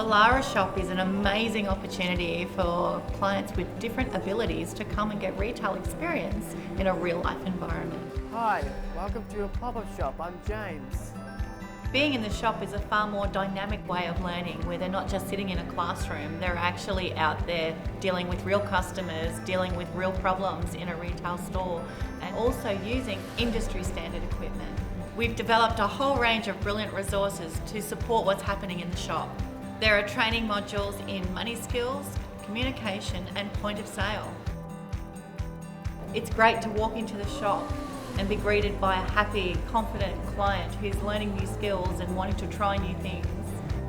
Wallara Shop is an amazing opportunity for clients with different abilities to come and get retail experience in a real life environment. Hi, welcome to a pop-up shop. I'm James. Being in the shop is a far more dynamic way of learning, where they're not just sitting in a classroom, they're actually out there dealing with real customers, dealing with real problems in a retail store, and also using industry standard equipment. We've developed a whole range of brilliant resources to support what's happening in the shop. There are training modules in money skills, communication and point of sale. It's great to walk into the shop and be greeted by a happy, confident client who's learning new skills and wanting to try new things.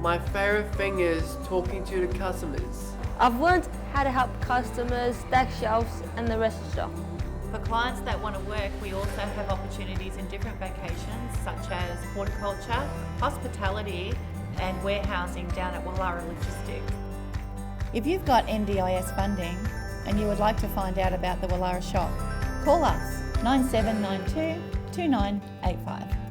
My favourite thing is talking to the customers. I've learned how to help customers stack shelves and the rest of the stock. For clients that want to work, we also have opportunities in different vocations such as horticulture, hospitality and warehousing down at Wallara Logistics. If you've got NDIS funding and you would like to find out about the Wallara Shop, call us 9792 2985.